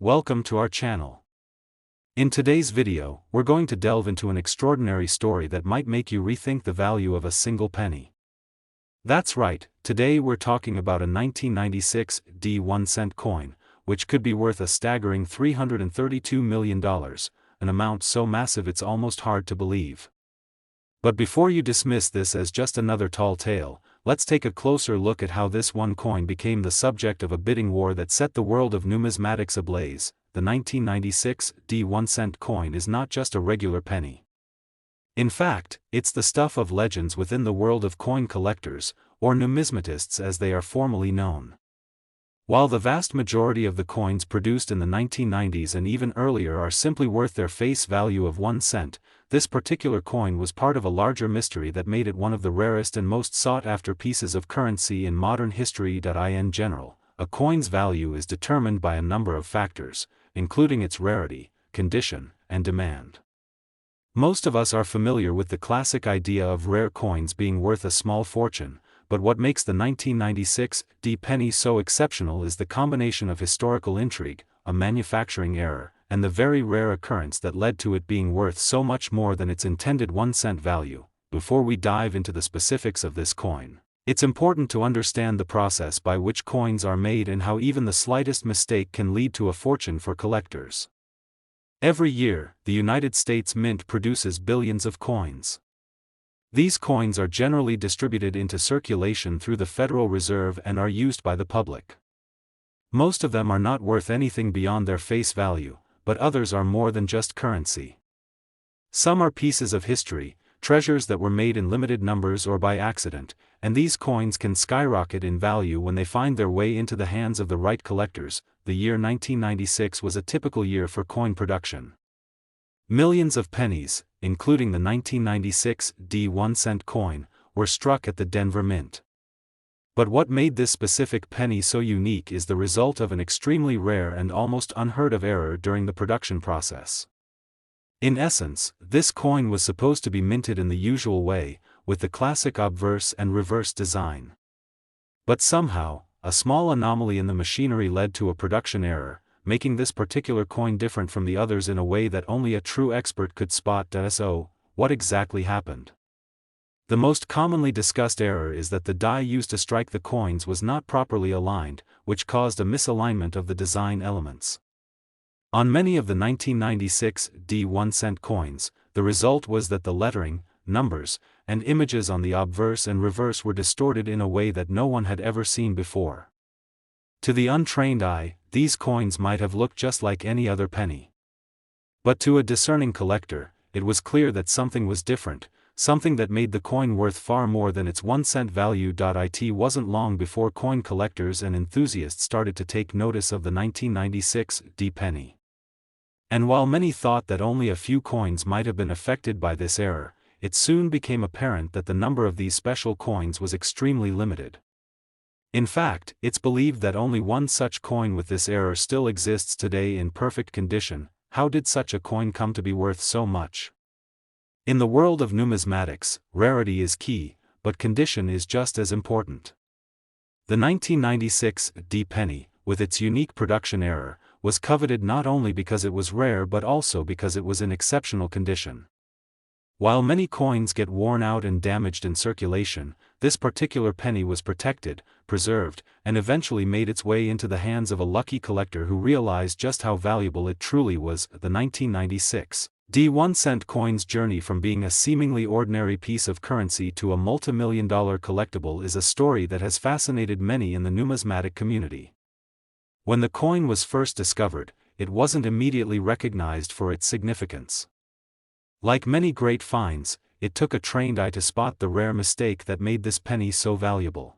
Welcome to our channel. In today's video, we're going to delve into an extraordinary story that might make you rethink the value of a single penny. That's right, today we're talking about a 1996 1-cent coin, which could be worth a staggering $332 million, an amount so massive it's almost hard to believe. But before you dismiss this as just another tall tale, let's take a closer look at how this one coin became the subject of a bidding war that set the world of numismatics ablaze. The 1996 1-cent coin is not just a regular penny. In fact, it's the stuff of legends within the world of coin collectors, or numismatists as they are formally known. While the vast majority of the coins produced in the 1990s and even earlier are simply worth their face value of 1 cent, this particular coin was part of a larger mystery that made it one of the rarest and most sought-after pieces of currency in modern history. In general, a coin's value is determined by a number of factors, including its rarity, condition, and demand. Most of us are familiar with the classic idea of rare coins being worth a small fortune, but what makes the 1996 penny so exceptional is the combination of historical intrigue, a manufacturing error, and the very rare occurrence that led to it being worth so much more than its intended 1 cent value. Before we dive into the specifics of this coin, it's important to understand the process by which coins are made and how even the slightest mistake can lead to a fortune for collectors. Every year, the United States Mint produces billions of coins. These coins are generally distributed into circulation through the Federal Reserve and are used by the public. Most of them are not worth anything beyond their face value, but others are more than just currency. Some are pieces of history, treasures that were made in limited numbers or by accident, and these coins can skyrocket in value when they find their way into the hands of the right collectors. The year 1996 was a typical year for coin production. Millions of pennies, including the 1996 1-cent coin, were struck at the Denver Mint. But what made this specific penny so unique is the result of an extremely rare and almost unheard of error during the production process. In essence, this coin was supposed to be minted in the usual way, with the classic obverse and reverse design. But somehow, a small anomaly in the machinery led to a production error, making this particular coin different from the others in a way that only a true expert could spot. So, what exactly happened? The most commonly discussed error is that the die used to strike the coins was not properly aligned, which caused a misalignment of the design elements. On many of the 1996 1-cent coins, the result was that the lettering, numbers, and images on the obverse and reverse were distorted in a way that no one had ever seen before. To the untrained eye, these coins might have looked just like any other penny. But to a discerning collector, it was clear that something was different, something that made the coin worth far more than its 1 cent value. It wasn't long before coin collectors and enthusiasts started to take notice of the 1996 penny. And while many thought that only a few coins might have been affected by this error, it soon became apparent that the number of these special coins was extremely limited. In fact, it's believed that only one such coin with this error still exists today in perfect condition. How did such a coin come to be worth so much? In the world of numismatics, rarity is key, but condition is just as important. The 1996 penny, with its unique production error, was coveted not only because it was rare but also because it was in exceptional condition. While many coins get worn out and damaged in circulation, this particular penny was protected, preserved, and eventually made its way into the hands of a lucky collector who realized just how valuable it truly was. The 1996 1-cent coin's journey from being a seemingly ordinary piece of currency to a multi-million-dollar collectible is a story that has fascinated many in the numismatic community. When the coin was first discovered, it wasn't immediately recognized for its significance. Like many great finds, it took a trained eye to spot the rare mistake that made this penny so valuable.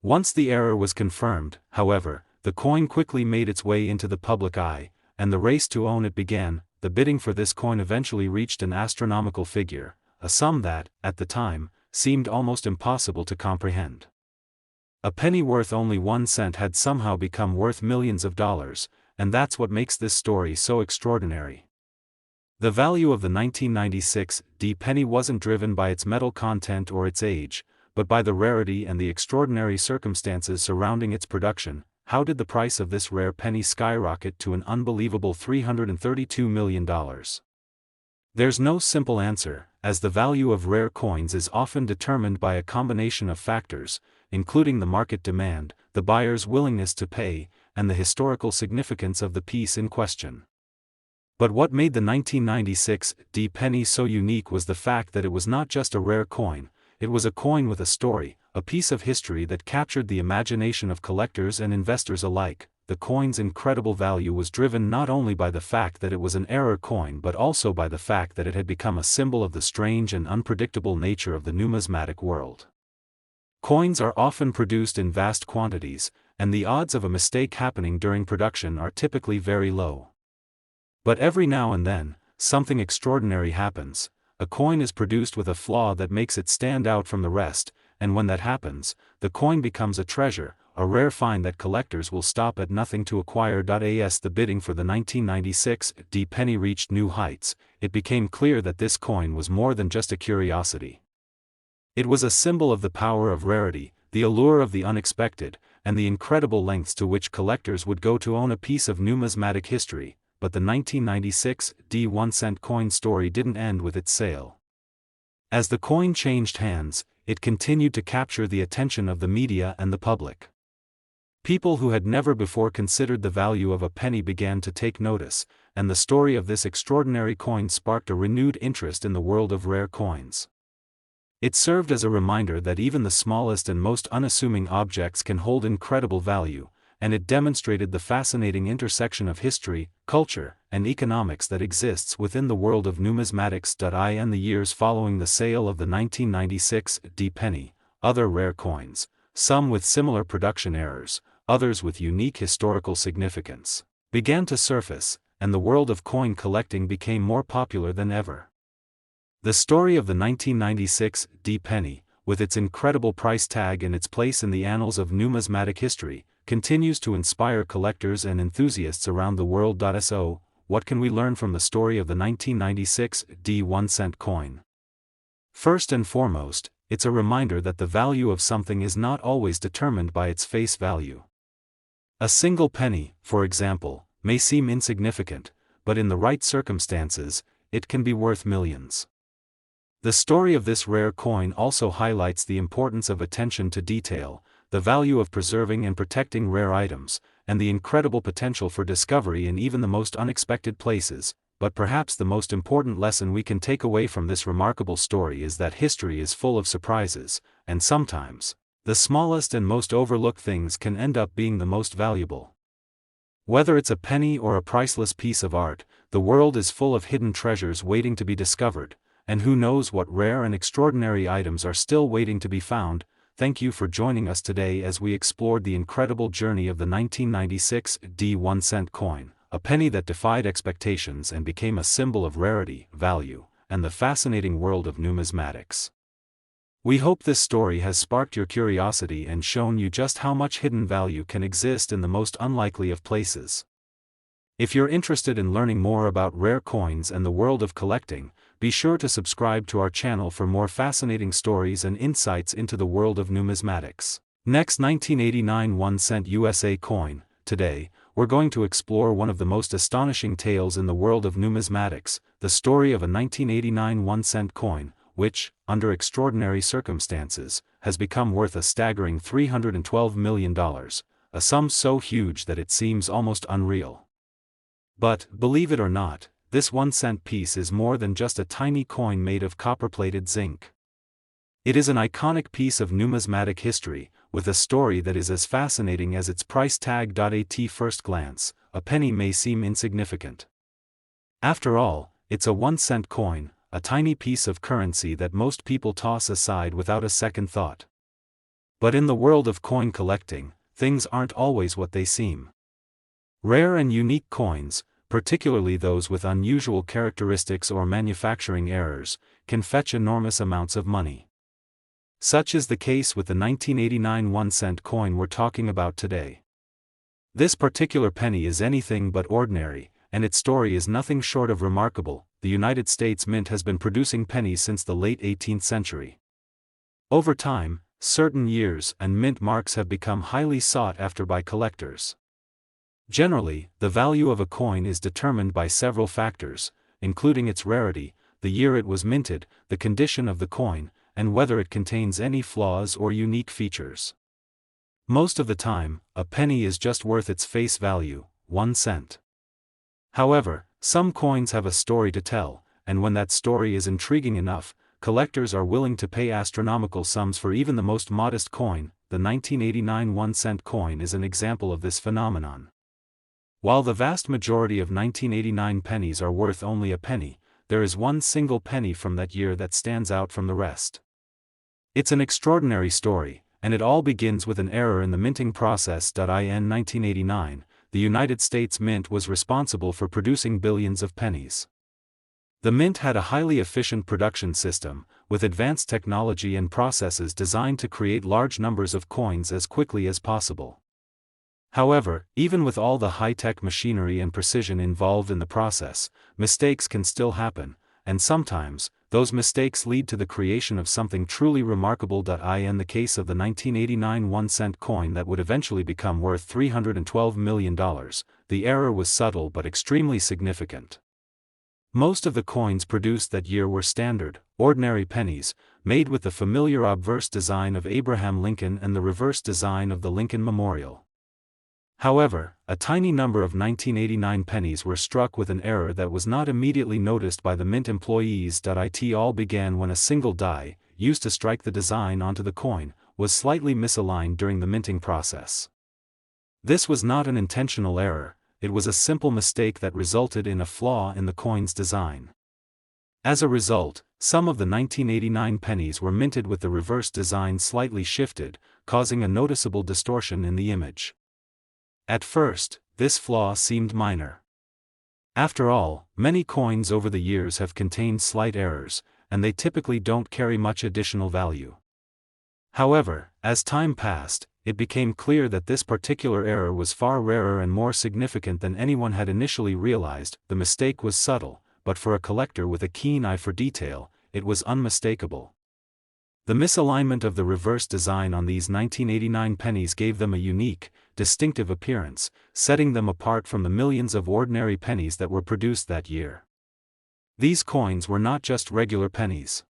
Once the error was confirmed, however, the coin quickly made its way into the public eye, and the race to own it began. The bidding for this coin eventually reached an astronomical figure, a sum that, at the time, seemed almost impossible to comprehend. A penny worth only 1 cent had somehow become worth millions of dollars, and that's what makes this story so extraordinary. The value of the 1996 penny wasn't driven by its metal content or its age, but by the rarity and the extraordinary circumstances surrounding its production. how did the price of this rare penny skyrocket to an unbelievable $332 million? There's no simple answer, as the value of rare coins is often determined by a combination of factors, including the market demand, the buyer's willingness to pay, and the historical significance of the piece in question. But what made the 1996 D penny so unique was the fact that it was not just a rare coin, it was a coin with a story, a piece of history that captured the imagination of collectors and investors alike. The coin's incredible value was driven not only by the fact that it was an error coin but also by the fact that it had become a symbol of the strange and unpredictable nature of the numismatic world. Coins are often produced in vast quantities, and the odds of a mistake happening during production are typically very low. But every now and then, something extraordinary happens. A coin is produced with a flaw that makes it stand out from the rest, and when that happens, the coin becomes a treasure, a rare find that collectors will stop at nothing to acquire. As the bidding for the 1996 D penny reached new heights, it became clear that this coin was more than just a curiosity. It was a symbol of the power of rarity, the allure of the unexpected, and the incredible lengths to which collectors would go to own a piece of numismatic history. But the 1996 D 1-cent coin story didn't end with its sale. As the coin changed hands, it continued to capture the attention of the media and the public. People who had never before considered the value of a penny began to take notice, and the story of this extraordinary coin sparked a renewed interest in the world of rare coins. It served as a reminder that even the smallest and most unassuming objects can hold incredible value, and it demonstrated the fascinating intersection of history, culture, and economics that exists within the world of numismatics. In the years following the sale of the 1996 D penny, other rare coins, some with similar production errors, others with unique historical significance, began to surface, and the world of coin collecting became more popular than ever. The story of the 1996 D penny, with its incredible price tag and its place in the annals of numismatic history, continues to inspire collectors and enthusiasts around the world. So, what can we learn from the story of the 1996 D 1-cent coin? First and foremost, it's a reminder that the value of something is not always determined by its face value. A single penny, for example, may seem insignificant, but in the right circumstances, it can be worth millions. The story of this rare coin also highlights the importance of attention to detail, the value of preserving and protecting rare items, and the incredible potential for discovery in even the most unexpected places. But perhaps the most important lesson we can take away from this remarkable story is that history is full of surprises, and sometimes, the smallest and most overlooked things can end up being the most valuable. Whether it's a penny or a priceless piece of art, the world is full of hidden treasures waiting to be discovered, and who knows what rare and extraordinary items are still waiting to be found. Thank you for joining us today as we explored the incredible journey of the 1996 D 1-cent coin, a penny that defied expectations and became a symbol of rarity, value, and the fascinating world of numismatics. We hope this story has sparked your curiosity and shown you just how much hidden value can exist in the most unlikely of places. If you're interested in learning more about rare coins and the world of collecting, be sure to subscribe to our channel for more fascinating stories and insights into the world of numismatics. Next, 1989 1-cent USA coin. Today, we're going to explore one of the most astonishing tales in the world of numismatics, the story of a 1989 1-cent coin, which, under extraordinary circumstances, has become worth a staggering $312 million, a sum so huge that it seems almost unreal. But, believe it or not, this 1-cent piece is more than just a tiny coin made of copper-plated zinc. It is an iconic piece of numismatic history, with a story that is as fascinating as its price tag. At first glance, a penny may seem insignificant. After all, it's a 1-cent coin, a tiny piece of currency that most people toss aside without a second thought. But in the world of coin collecting, things aren't always what they seem. Rare and unique coins, particularly those with unusual characteristics or manufacturing errors, can fetch enormous amounts of money. Such is the case with the 1989 1-cent coin we're talking about today. This particular penny is anything but ordinary, and its story is nothing short of remarkable. The United States Mint has been producing pennies since the late 18th century. Over time, certain years and mint marks have become highly sought after by collectors. Generally, the value of a coin is determined by several factors, including its rarity, the year it was minted, the condition of the coin, and whether it contains any flaws or unique features. Most of the time, a penny is just worth its face value, 1 cent. However, some coins have a story to tell, and when that story is intriguing enough, collectors are willing to pay astronomical sums for even the most modest coin. The 1989 1-cent coin is an example of this phenomenon. While the vast majority of 1989 pennies are worth only a penny, there is one single penny from that year that stands out from the rest. It's an extraordinary story, and it all begins with an error in the minting process. In 1989, the United States Mint was responsible for producing billions of pennies. The Mint had a highly efficient production system, with advanced technology and processes designed to create large numbers of coins as quickly as possible. However, even with all the high-tech machinery and precision involved in the process, mistakes can still happen, and sometimes, those mistakes lead to the creation of something truly remarkable. In the case of the 1989 1-cent coin that would eventually become worth $312 million, the error was subtle but extremely significant. Most of the coins produced that year were standard, ordinary pennies, made with the familiar obverse design of Abraham Lincoln and the reverse design of the Lincoln Memorial. However, a tiny number of 1989 pennies were struck with an error that was not immediately noticed by the Mint employees. It all began when a single die, used to strike the design onto the coin, was slightly misaligned during the minting process. This was not an intentional error, it was a simple mistake that resulted in a flaw in the coin's design. As a result, some of the 1989 pennies were minted with the reverse design slightly shifted, causing a noticeable distortion in the image. At first, this flaw seemed minor. After all, many coins over the years have contained slight errors, and they typically don't carry much additional value. However, as time passed, it became clear that this particular error was far rarer and more significant than anyone had initially realized. The mistake was subtle, but for a collector with a keen eye for detail, it was unmistakable. The misalignment of the reverse design on these 1989 pennies gave them a unique, distinctive appearance, setting them apart from the millions of ordinary pennies that were produced that year. These coins were not just regular pennies.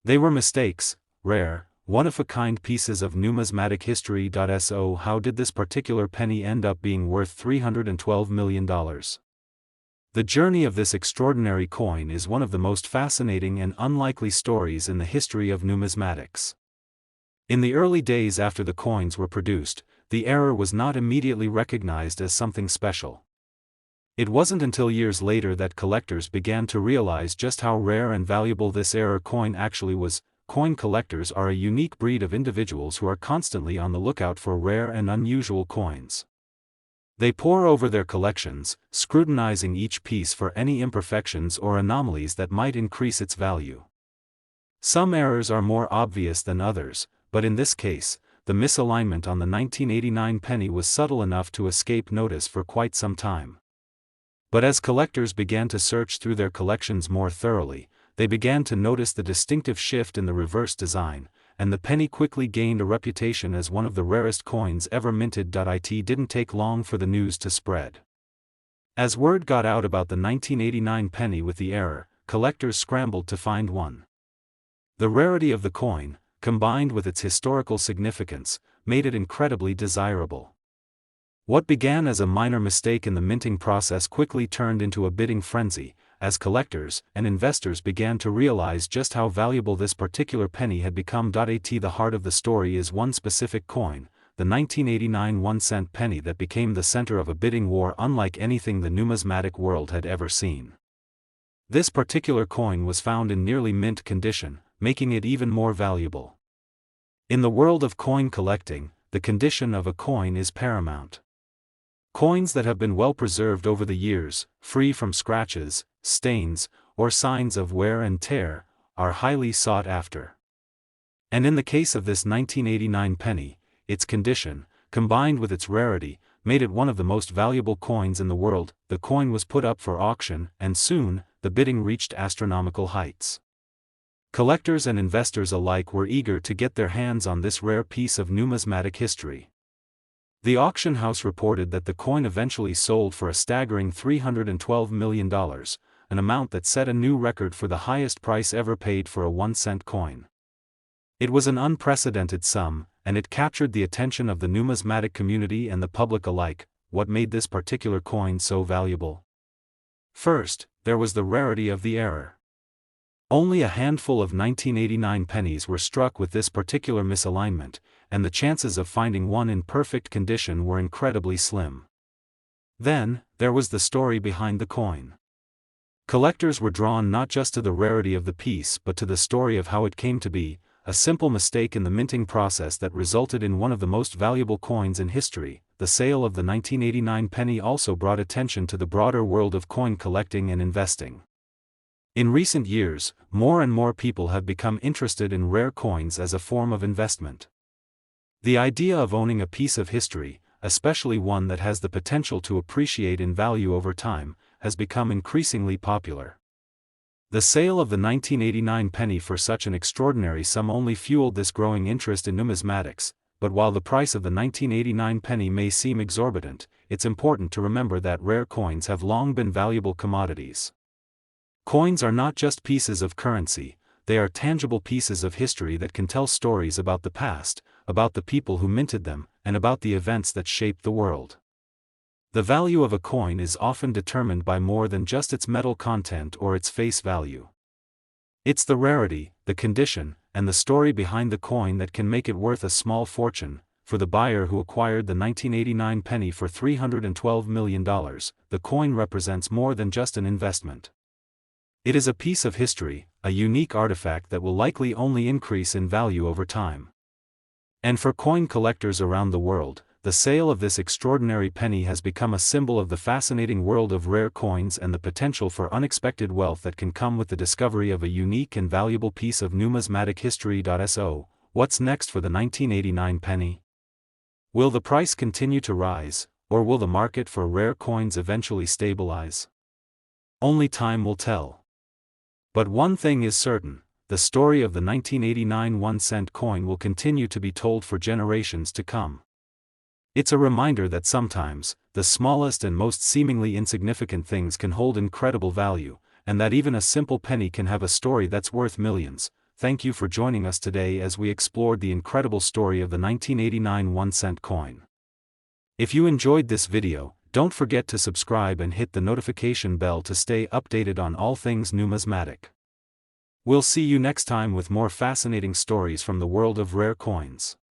They were mistakes, rare, one-of-a-kind pieces of numismatic history. So how did this particular penny end up being worth $312 million? The journey of this extraordinary coin is one of the most fascinating and unlikely stories in the history of numismatics. In the early days after the coins were produced, the error was not immediately recognized as something special. It wasn't until years later that collectors began to realize just how rare and valuable this error coin actually was. Coin collectors are a unique breed of individuals who are constantly on the lookout for rare and unusual coins. They pore over their collections, scrutinizing each piece for any imperfections or anomalies that might increase its value. Some errors are more obvious than others, but in this case, the misalignment on the 1989 penny was subtle enough to escape notice for quite some time. But as collectors began to search through their collections more thoroughly, they began to notice the distinctive shift in the reverse design, and the penny quickly gained a reputation as one of the rarest coins ever minted. It didn't take long for the news to spread. As word got out about the 1989 penny with the error, collectors scrambled to find one. The rarity of the coin, combined with its historical significance, made it incredibly desirable. What began as a minor mistake in the minting process quickly turned into a bidding frenzy, as collectors and investors began to realize just how valuable this particular penny had become. The heart of the story is one specific coin, the 1989 1-cent penny that became the center of a bidding war unlike anything the numismatic world had ever seen. This particular coin was found in nearly mint condition, making it even more valuable. In the world of coin collecting, the condition of a coin is paramount. Coins that have been well preserved over the years, free from scratches, stains, or signs of wear and tear, are highly sought after. And in the case of this 1989 penny, its condition, combined with its rarity, made it one of the most valuable coins in the world. The coin was put up for auction, and soon, the bidding reached astronomical heights. Collectors and investors alike were eager to get their hands on this rare piece of numismatic history. The auction house reported that the coin eventually sold for a staggering $312 million, an amount that set a new record for the highest price ever paid for a 1-cent coin. It was an unprecedented sum, and it captured the attention of the numismatic community and the public alike. What made this particular coin so valuable? First, there was the rarity of the error. Only a handful of 1989 pennies were struck with this particular misalignment, and the chances of finding one in perfect condition were incredibly slim. Then, there was the story behind the coin. Collectors were drawn not just to the rarity of the piece but to the story of how it came to be, a simple mistake in the minting process that resulted in one of the most valuable coins in history. The sale of the 1989 penny also brought attention to the broader world of coin collecting and investing. In recent years, more and more people have become interested in rare coins as a form of investment. The idea of owning a piece of history, especially one that has the potential to appreciate in value over time, has become increasingly popular. The sale of the 1989 penny for such an extraordinary sum only fueled this growing interest in numismatics, but while the price of the 1989 penny may seem exorbitant, it's important to remember that rare coins have long been valuable commodities. Coins are not just pieces of currency, they are tangible pieces of history that can tell stories about the past, about the people who minted them, and about the events that shaped the world. The value of a coin is often determined by more than just its metal content or its face value. It's the rarity, the condition, and the story behind the coin that can make it worth a small fortune. For the buyer who acquired the 1989 penny for $312 million, the coin represents more than just an investment. It is a piece of history, a unique artifact that will likely only increase in value over time. And for coin collectors around the world, the sale of this extraordinary penny has become a symbol of the fascinating world of rare coins and the potential for unexpected wealth that can come with the discovery of a unique and valuable piece of numismatic history. So, what's next for the 1989 penny? Will the price continue to rise, or will the market for rare coins eventually stabilize? Only time will tell. But one thing is certain, the story of the 1989 1-cent coin will continue to be told for generations to come. It's a reminder that sometimes, the smallest and most seemingly insignificant things can hold incredible value, and that even a simple penny can have a story that's worth millions. Thank you for joining us today as we explored the incredible story of the 1989 1-cent coin. If you enjoyed this video, don't forget to subscribe and hit the notification bell to stay updated on all things numismatic. We'll see you next time with more fascinating stories from the world of rare coins.